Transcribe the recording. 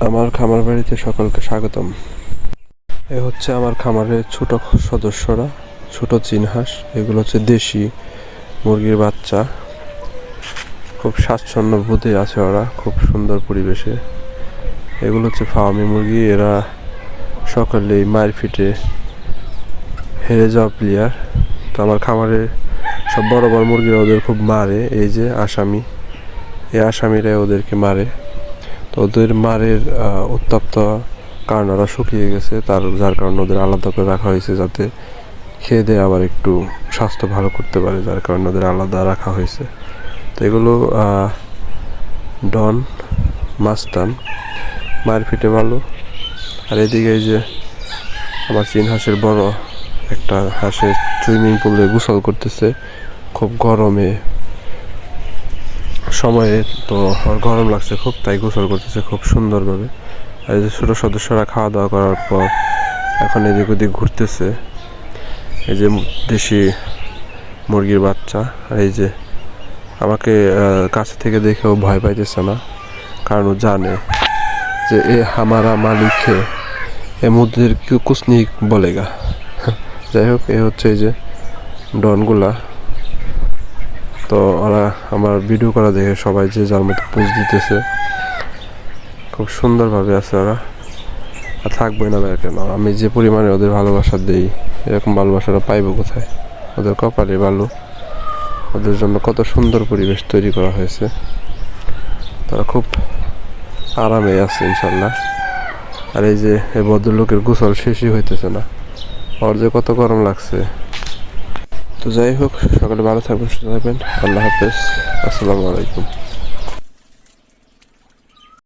আমার খামার বাড়িতে সকলকে স্বাগতম। এ হচ্ছে আমার খামারের ছোট সদস্যরা, ছোট চিনহাঁস। এগুলো হচ্ছে দেশি মুরগির বাচ্চা। খুব স্বাচ্ছন্দ্য বোধে আছে ওরা, খুব সুন্দর পরিবেশে। এগুলো হচ্ছে ফার্মি মুরগি। এরা সকালেই মায়ের ফিটে হেরে যাওয়া প্লেয়ার। তো আমার খামারে সব বড় বড় মুরগিরা ওদের খুব মারে। এই যে আসামি, এই আসামিরা ওদেরকে মারে। তো ওদের মারের উত্তপ্ত কারণ ওরা শুকিয়ে গেছে, যার কারণে ওদের আলাদা করে রাখা হয়েছে, যাতে খেয়ে দিয়ে আবার একটু স্বাস্থ্য ভালো করতে পারে, যার কারণে ওদের আলাদা রাখা হয়েছে। তো এগুলো ডন মাস্তান, মায়ের ফিটে ভালো। আর এদিকে এই যে আমার চীন হাঁসের বড় একটা হাঁসের সুইমিং পুলে গোসল করতেছে খুব গরমে সময়ে। তো আর গরম লাগছে খুব, তাই গোসল করতেছে খুব সুন্দরভাবে। আর এই যে ছোটো সদস্যরা খাওয়া দাওয়া করার পর এখন এদিক ওদিক ঘুরতেছে। এই যে দেশি মুরগির বাচ্চা। আর এই যে আমাকে কাছে থেকে দেখেও ভয় পাইতেছে না, কারণ ও জানে যে এ হামারা মালিক হে, এ মুদ্রের কুছ নেই বলেগা। যাই হোক, এ হচ্ছে এই যে ডনগুলা। তো ওরা আমার ভিডিও করা দেখে সবাই যে যার মতো পোজ দিতেছে। খুব সুন্দরভাবে আছে ওরা, আর থাকবোই না ভাই কেন। আমি যে পরিমাণে ওদের ভালোবাসা দিই, এরকম ভালোবাসাটা পাইবো কোথায়? ওদের কপালে ভালো, ওদের জন্য কত সুন্দর পরিবেশ তৈরি করা হয়েছে। তারা খুব আরামে আছে ইনশাল্লাহ। আর এই যে এই ভদ্রলোকের গোসল শেষই হইতেছে না, ওর যে কত গরম লাগছে। তো যাই হোক, সকালে ভালো থাকবেন, সুস্থ থাকবেন। আল্লাহ হাফেজ, আসসালামু আলাইকুম।